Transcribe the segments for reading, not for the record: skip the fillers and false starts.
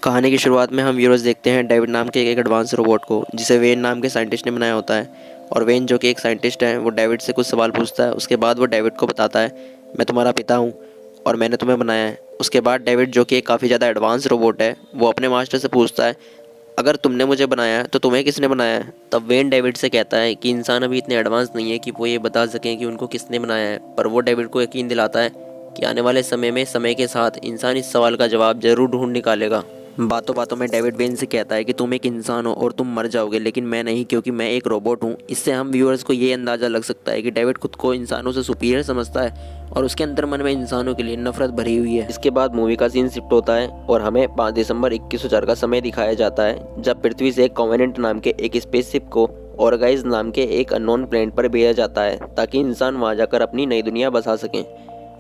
कहानी की शुरुआत में हम व्यूअर्स देखते हैं डेविड नाम के एक एडवांस रोबोट को, जिसे वेन नाम के साइंटिस्ट ने बनाया होता है। और वेन जो कि एक साइंटिस्ट है, वो डेविड से कुछ सवाल पूछता है। उसके बाद वो डेविड को बताता है, मैं तुम्हारा पिता हूँ और मैंने तुम्हें बनाया है। उसके बाद डेविड जो कि एक काफ़ी ज़्यादा एडवांस रोबोट है, वो अपने मास्टर से पूछता है, अगर तुमने मुझे बनाया है तो तुम्हें किसने बनाया है। तब वेन डेविड से कहता है कि इंसान अभी इतने एडवांस नहीं है कि वो ये बता सकें कि उनको किसने बनाया है, पर वो डेविड को यकीन दिलाता है कि आने वाले समय में समय के साथ इंसान इस सवाल का जवाब जरूर ढूंढ निकालेगा। बातों बातों में डेविड वेन से कहता है कि तुम एक इंसान हो और तुम मर जाओगे, लेकिन मैं नहीं, क्योंकि मैं एक रोबोट हूँ। इससे हम व्यूअर्स को ये अंदाज़ा लग सकता है कि डेविड खुद को इंसानों से सुपीरियर समझता है और उसके अंदर मन में इंसानों के लिए नफरत भरी हुई है। इसके बाद मूवी का सीन शिफ्ट होता है और हमें 5 दिसंबर 2104 का समय दिखाया जाता है, जब पृथ्वी से कॉवेनेंट नाम के एक स्पेसशिप को ऑर्गाइज नाम के एक अननोन प्लेनेट पर भेजा जाता है, ताकि इंसान वहां जाकर अपनी नई दुनिया बसा सकें।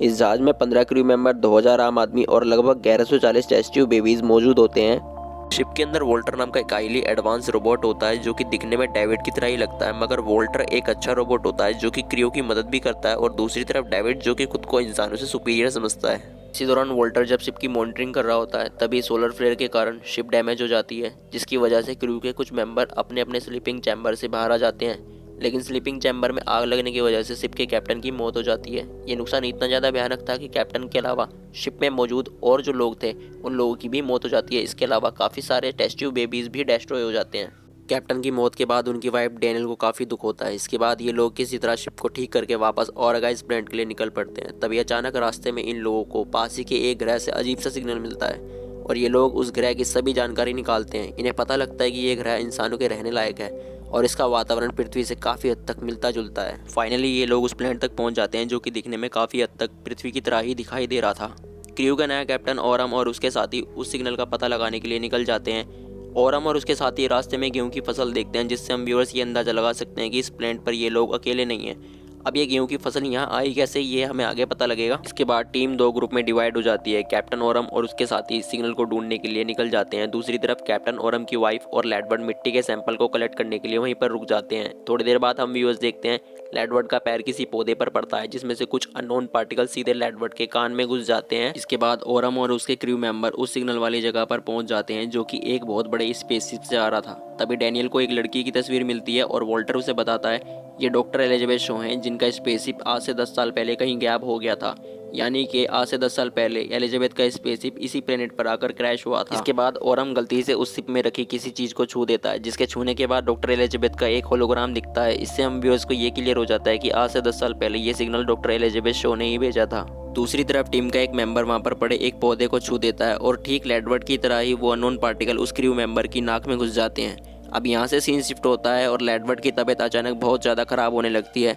इस जहाज में 15 क्रू मेंबर, 2000 आम आदमी और लगभग 1140 टेस्ट ट्यूब बेबीज मौजूद होते हैं। शिप के अंदर वोल्टर नाम का एक हाईली एडवांस रोबोट होता है, जो कि दिखने में डेविड की तरह ही लगता है, मगर वोल्टर एक अच्छा रोबोट होता है जो कि क्रियो की मदद भी करता है। और दूसरी तरफ डेविड जो कि खुद को इंसानों से सुपीरियर समझता है। इसी दौरान वोल्टर जब शिप की मॉनिटरिंग कर रहा होता है, तभी सोलर फ्लेयर के कारण शिप डैमेज हो जाती है, जिसकी वजह से क्रू के कुछ मेंबर अपने अपने स्लीपिंग चैम्बर से बाहर आ जाते हैं। लेकिन स्लीपिंग चैम्बर में आग लगने की वजह से शिप के कैप्टन की मौत हो जाती है। ये नुकसान इतना ज़्यादा भयानक था कि कैप्टन के अलावा शिप में मौजूद और जो लोग थे, उन लोगों की भी मौत हो जाती है। इसके अलावा काफ़ी सारे टेस्ट ट्यूब बेबीज़ भी डिस्ट्रॉय हो जाते हैं। कैप्टन की मौत के बाद उनकी वाइफ डैनियल को काफ़ी दुख होता है। इसके बाद ये लोग किसी तरह शिप को ठीक करके वापस ऑर्गाइज प्लेनेट के लिए निकल पड़ते हैं। तभी अचानक रास्ते में इन लोगों को पास ही के एक ग्रह से अजीब सा सिग्नल मिलता है और ये लोग उस ग्रह की सभी जानकारी निकालते हैं। इन्हें पता लगता है कि ये ग्रह इंसानों के रहने लायक है और इसका वातावरण पृथ्वी से काफ़ी हद तक मिलता जुलता है। फाइनली ये लोग उस प्लेनेट तक पहुंच जाते हैं, जो कि दिखने में काफ़ी हद तक पृथ्वी की तरह ही दिखाई दे रहा था। क्रू का नया कैप्टन ओरम और उसके साथी उस सिग्नल का पता लगाने के लिए निकल जाते हैं। ओरम और उसके साथी रास्ते में गेहूं की फसल देखते हैं, जिससे हम व्यूअर्स ये अंदाज़ा लगा सकते हैं कि इस प्लेनेट पर ये लोग अकेले नहीं हैं। अब ये गेहूं की फसल यहाँ आई कैसे, ये हमें आगे पता लगेगा। इसके बाद टीम 2 ग्रुप में डिवाइड हो जाती है। कैप्टन ओरम और उसके साथी सिग्नल को ढूंढने के लिए निकल जाते हैं। दूसरी तरफ कैप्टन ओरम की वाइफ और लैडवर्ड मिट्टी के सैंपल को कलेक्ट करने के लिए वहीं पर रुक जाते हैं। थोड़ी देर बाद हम व्यूअर्स देखते हैं लैडवर्ड का पैर किसी पौधे पर पड़ता है, जिसमें से कुछ अननोन पार्टिकल सीधे लैडवर्ड के कान में घुस जाते हैं। इसके बाद ओरम और उसके क्रू मेंबर उस सिग्नल वाली जगह पर पहुंच जाते हैं, जो कि एक बहुत बड़े स्पेसशिप से आ रहा था। तभी डैनियल को एक लड़की की तस्वीर मिलती है और वोल्टर उसे बताता है ये डॉक्टर एलिजाबेथ शो हैं, जिनका स्पेसशिप आज से 10 साल पहले कहीं गैप हो गया था। यानी कि आज से 10 साल पहले एलिजाबेथ का स्पेसशिप इसी प्लेनेट पर आकर क्रैश हुआ था। इसके बाद ओरम गलती से उस शिप में रखी किसी चीज को छू देता है, जिसके छूने के बाद डॉक्टर एलिजाबेथ का एक होलोग्राम दिखता है। इससे हम व्यूअर्स को ये क्लियर हो जाता है कि आज से 10 साल पहले ये सिग्नल डॉक्टर एलिजाबेथ शो ने ही भेजा था। दूसरी तरफ टीम का एक मेंबर वहां पर पड़े एक पौधे को छू देता है और ठीक लैडवर्ड की तरह ही वो अननोन पार्टिकल उस क्रू मेंबर की नाक में घुस जाते हैं। अब यहाँ से सीन शिफ्ट होता है और लैडवर्ड की तबीयत अचानक बहुत ज़्यादा ख़राब होने लगती है।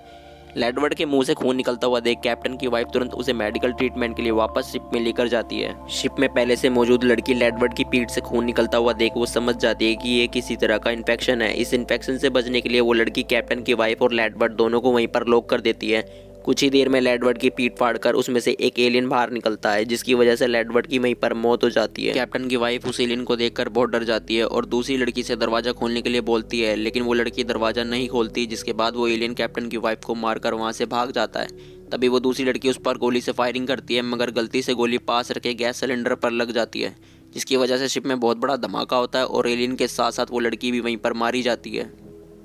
लैडवर्ड के मुंह से खून निकलता हुआ देख कैप्टन की वाइफ तुरंत उसे मेडिकल ट्रीटमेंट के लिए वापस शिप में लेकर जाती है। शिप में पहले से मौजूद लड़की लैडवर्ड की पीठ से खून निकलता हुआ देख वो समझ जाती है कि ये किसी तरह का इन्फेक्शन है। इस इन्फेक्शन से बचने के लिए वो लड़की कैप्टन की वाइफ और लैडवर्ड दोनों को वहीं पर लॉक कर देती है। कुछ ही देर में लैडवर्ड की पीठ फाड़कर उसमें से एक एलियन बाहर निकलता है, जिसकी वजह से लैडवर्ड की वहीं पर मौत हो जाती है। कैप्टन की वाइफ उस एलियन को देखकर बहुत डर जाती है और दूसरी लड़की से दरवाजा खोलने के लिए बोलती है, लेकिन वो लड़की दरवाजा नहीं खोलती, जिसके बाद वो एलियन कैप्टन की वाइफ को मारकर वहां से भाग जाता है। तभी वो दूसरी लड़की उस पर गोली से फायरिंग करती है, मगर गलती से गोली पास रखे गैस सिलेंडर पर लग जाती है, जिसकी वजह से शिप में बहुत बड़ा धमाका होता है और एलियन के साथ साथ वो लड़की भी वहीं पर मारी जाती है।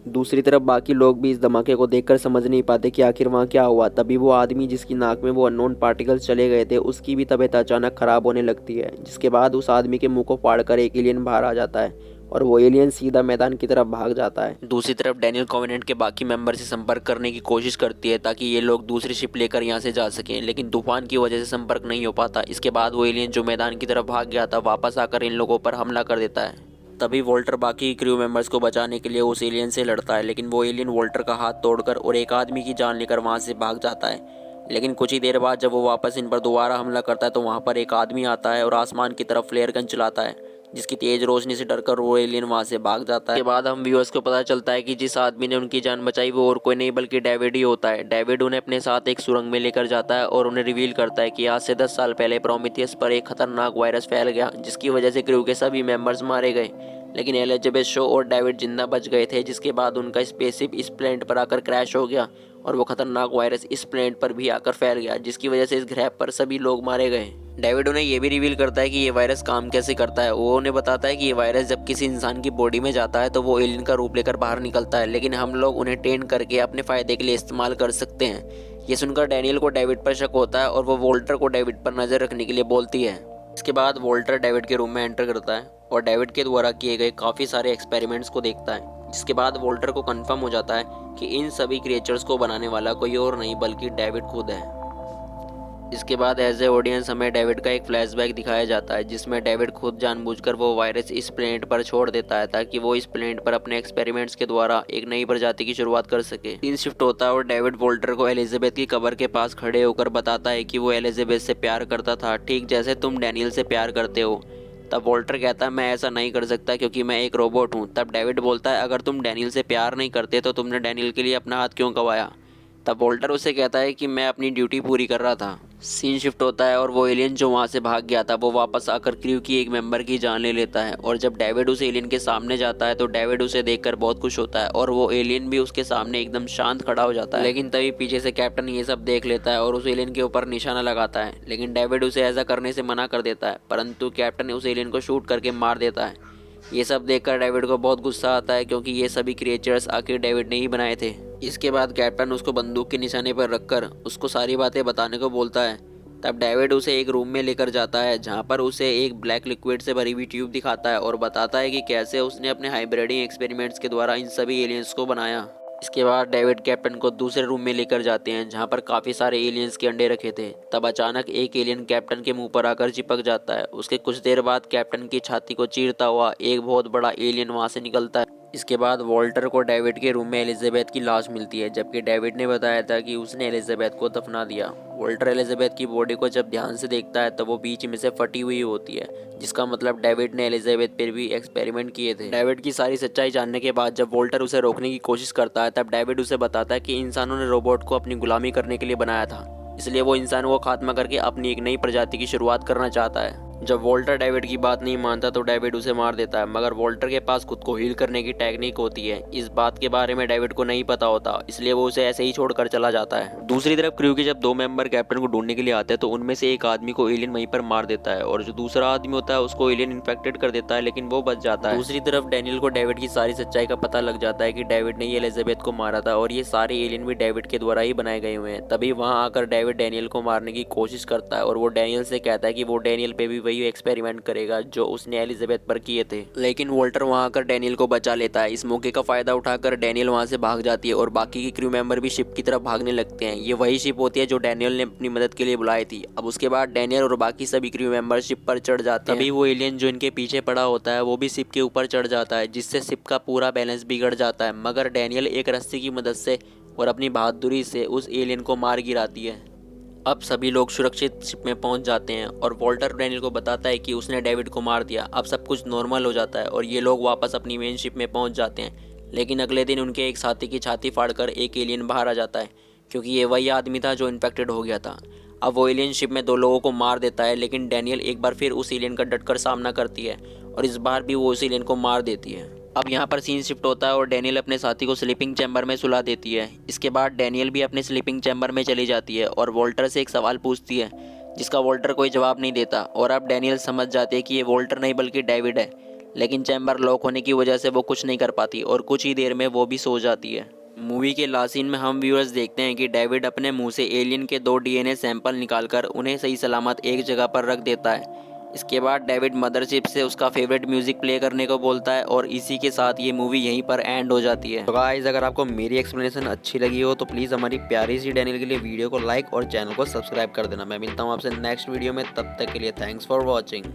दूसरी तरफ बाकी लोग भी इस धमाके को देखकर समझ नहीं पाते कि आखिर वहाँ क्या हुआ। तभी वो आदमी जिसकी नाक में वो अननोन पार्टिकल्स चले गए थे, उसकी भी तबीयत अचानक खराब होने लगती है, जिसके बाद उस आदमी के मुंह को फाड़कर एक एलियन बाहर आ जाता है और वो एलियन सीधा मैदान की तरफ भाग जाता है। दूसरी तरफ डैनियल कॉवेनेंट के बाकी मेंबर से संपर्क करने की कोशिश करती है ताकि ये लोग दूसरी शिप लेकर यहाँ से जा सकें, लेकिन तूफान की वजह से संपर्क नहीं हो पाता। इसके बाद वो एलियन जो मैदान की तरफ भाग गया था वापस आकर इन लोगों पर हमला कर देता है। तभी वोल्टर बाकी क्रू मेंबर्स को बचाने के लिए उस एलियन से लड़ता है, लेकिन वो एलियन वोल्टर का हाथ तोड़कर और एक आदमी की जान लेकर वहां से भाग जाता है। लेकिन कुछ ही देर बाद जब वो वापस इन पर दोबारा हमला करता है तो वहां पर एक आदमी आता है और आसमान की तरफ फ्लेयर गन चलाता है, जिसकी तेज रोशनी से डरकर वो एलियन वहां से भाग जाता है। इसके बाद हम व्यूअर्स को पता चलता है कि जिस आदमी ने उनकी जान बचाई वो और कोई नहीं बल्कि डेविड ही होता है। डेविड उन्हें अपने साथ एक सुरंग में लेकर जाता है और उन्हें रिवील करता है कि आज से 10 साल पहले प्रोमीथियस पर एक खतरनाक वायरस फैल गया, जिसकी वजह से क्रू के सभी मेंबर्स मारे गए, लेकिन एलिजाबेथ शो और डेविड जिंदा बच गए थे। जिसके बाद उनका स्पेसशिप इस प्लेनेट पर आकर क्रैश हो गया और वो खतरनाक वायरस इस प्लेनेट पर भी आकर फैल गया, जिसकी वजह से इस ग्रह पर सभी लोग मारे गए। डेविड उन्हें ये भी रिवील करता है कि ये वायरस काम कैसे करता है। वो उन्हें बताता है कि ये वायरस जब किसी इंसान की बॉडी में जाता है तो वो एलियन का रूप लेकर बाहर निकलता है, लेकिन हम लोग उन्हें ट्रेन करके अपने फ़ायदे के लिए इस्तेमाल कर सकते हैं। ये सुनकर डैनियल को डेविड पर शक होता है और वो वोल्टर को डेविड पर नज़र रखने के लिए बोलती है। इसके बाद वोल्टर डेविड के रूम में एंटर करता है और डेविड के द्वारा किए गए काफ़ी सारे एक्सपेरिमेंट्स को देखता है, जिसके बाद वोल्टर को कंफर्म हो जाता है कि इन सभी क्रिएचर्स को बनाने वाला कोई और नहीं बल्कि डेविड खुद है। इसके बाद एज ए ऑडियंस हमें डेविड का एक फ्लैशबैक दिखाया जाता है, जिसमें डेविड खुद जानबूझकर वो वायरस इस प्लेनेट पर छोड़ देता है ताकि वो इस प्लेनेट पर अपने एक्सपेरिमेंट्स के द्वारा एक नई प्रजाति की शुरुआत कर सके। सीन शिफ्ट होता है और डेविड वोल्टर को एलिजाबेथ की कब्र के पास खड़े होकर बताता है कि वो एलिजाबेथ से प्यार करता था, ठीक जैसे तुम डैनियल से प्यार करते हो। तब वोल्टर कहता है मैं ऐसा नहीं कर सकता क्योंकि मैं एक रोबोट हूँ। तब डेविड बोलता है अगर तुम डैनियल से प्यार नहीं करते तो तुमने डैनियल के लिए अपना हाथ क्यों गंवाया। तब वोल्टर उसे कहता है कि मैं अपनी ड्यूटी पूरी कर रहा था। सीन शिफ्ट होता है और वो एलियन जो वहाँ से भाग गया था वो वापस आकर क्रू की एक मेंबर की जान ले लेता है, और जब डेविड उस एलियन के सामने जाता है तो डेविड उसे देखकर बहुत खुश होता है और वो एलियन भी उसके सामने एकदम शांत खड़ा हो जाता है। लेकिन तभी पीछे से कैप्टन ये सब देख लेता है और उस एलियन के ऊपर निशाना लगाता है, लेकिन डेविड उसे ऐसा करने से मना कर देता है, परंतु कैप्टन उस एलियन को शूट करके मार देता है। ये सब देखकर डेविड को बहुत गुस्सा आता है क्योंकि ये सभी क्रिएचर्स आखिर डेविड ने ही बनाए थे। इसके बाद कैप्टन उसको बंदूक के निशाने पर रखकर उसको सारी बातें बताने को बोलता है। तब डेविड उसे एक रूम में लेकर जाता है जहां पर उसे एक ब्लैक लिक्विड से भरी हुई ट्यूब दिखाता है और बताता है कि कैसे उसने अपने हाइब्रिडिंग एक्सपेरिमेंट्स के द्वारा इन सभी एलियंस को बनाया। इसके बाद डेविड कैप्टन को दूसरे रूम में लेकर जाते हैं जहां पर काफ़ी सारे एलियंस के अंडे रखे थे। तब अचानक एक एलियन कैप्टन के मुंह पर आकर चिपक जाता है। उसके कुछ देर बाद कैप्टन की छाती को चीरता हुआ एक बहुत बड़ा एलियन वहां से निकलता है। इसके बाद वोल्टर को डेविड के रूम में एलिजाबेथ की लाश मिलती है, जबकि डेविड ने बताया था कि उसने एलिजाबेथ को दफना दिया। वोल्टर एलिजाबेथ की बॉडी को जब ध्यान से देखता है तो वो बीच में से फटी हुई होती है, जिसका मतलब डेविड ने एलिजाबेथ पर भी एक्सपेरिमेंट किए थे। डेविड की सारी सच्चाई जानने के बाद जब वोल्टर उसे रोकने की कोशिश करता है तब डेविड उसे बताता है कि इंसानों ने रोबोट को अपनी गुलामी करने के लिए बनाया था, इसलिए वो इंसानों को खात्मा करके अपनी एक नई प्रजाति की शुरुआत करना चाहता है। जब वोल्टर डेविड की बात नहीं मानता तो डेविड उसे मार देता है, मगर वोल्टर के पास खुद को हील करने की टेक्निक होती है। इस बात के बारे में डेविड को नहीं पता होता, इसलिए वो उसे ऐसे ही छोड़कर चला जाता है। दूसरी तरफ क्रू के जब 2 मेंबर कैप्टन को ढूंढने के लिए आते हैं तो उनमें से एक आदमी को एलियन वहीं पर मार देता है और जो दूसरा आदमी होता है उसको एलियन इन्फेक्टेड कर देता है, लेकिन वो बच जाता है। दूसरी तरफ डैनियल को डेविड की सारी सच्चाई का पता लग जाता है कि डेविड ने एलिजाबेथ को मारा था और ये सारे एलियन भी डेविड के द्वारा ही बनाए गए हुए हैं। तभी वहाँ आकर डेविड डैनियल को मारने की कोशिश करता है और वो डैनियल से कहता है कि वो डैनियल पे भी वही एक्सपेरिमेंट करेगा जो उसने एलिजाबेथ पर किए थे। लेकिन वोल्टर वहां आकर डैनियल को बचा लेता है। इस मौके का फायदा उठाकर डैनियल वहां से भाग जाती है और बाकी के क्रू मेंबर भी शिप की तरफ भागने लगते हैं। ये वही शिप होती है जो डैनियल ने अपनी मदद के लिए बुलाई थी। अब उसके बाद डैनियल और बाकी सभी क्रू मेंबर शिप पर चढ़ जाते हैं। तभी वो एलियन जो इनके पीछे पड़ा होता है वो भी शिप के ऊपर चढ़ जाता है, जिससे शिप का पूरा बैलेंस बिगड़ जाता है, मगर डैनियल एक रस्सी की मदद से और अपनी बहादुरी से उस एलियन को मार गिराती है। अब सभी लोग सुरक्षित शिप में पहुंच जाते हैं और वोल्टर डैनियल को बताता है कि उसने डेविड को मार दिया। अब सब कुछ नॉर्मल हो जाता है और ये लोग वापस अपनी मेन शिप में पहुंच जाते हैं। लेकिन अगले दिन उनके एक साथी की छाती फाड़कर एक एलियन बाहर आ जाता है, क्योंकि ये वही आदमी था जो इन्फेक्टेड हो गया था। अब वो एलियन शिप में 2 लोगों को मार देता है, लेकिन डैनियल एक बार फिर उस एलियन का डटकर सामना करती है और इस बार भी वो उस एलियन को मार देती है। अब यहाँ पर सीन शिफ्ट होता है और डैनियल अपने साथी को स्लीपिंग चैम्बर में सुला देती है। इसके बाद डैनियल भी अपने स्लीपिंग चैम्बर में चली जाती है और वोल्टर से एक सवाल पूछती है, जिसका वोल्टर कोई जवाब नहीं देता। और अब डैनियल समझ जाते हैं कि ये वोल्टर नहीं बल्कि डेविड है, लेकिन चैम्बर लॉक होने की वजह से वो कुछ नहीं कर पाती और कुछ ही देर में वो भी सो जाती है। मूवी के लास्ट सीन में हम व्यूअर्स देखते हैं कि डेविड अपने मुंह से एलियन के 2 DNA सैंपल निकालकर उन्हें सही सलामत एक जगह पर रख देता है। इसके बाद डेविड मदरशिप से उसका फेवरेट म्यूजिक प्ले करने को बोलता है और इसी के साथ ये मूवी यहीं पर एंड हो जाती है। तो गाइस, अगर आपको मेरी एक्सप्लेनेशन अच्छी लगी हो तो प्लीज़ हमारी प्यारी सी डैनियल के लिए वीडियो को लाइक और चैनल को सब्सक्राइब कर देना। मैं मिलता हूँ आपसे नेक्स्ट वीडियो में, तब तक के लिए थैंक्स फॉर वॉचिंग।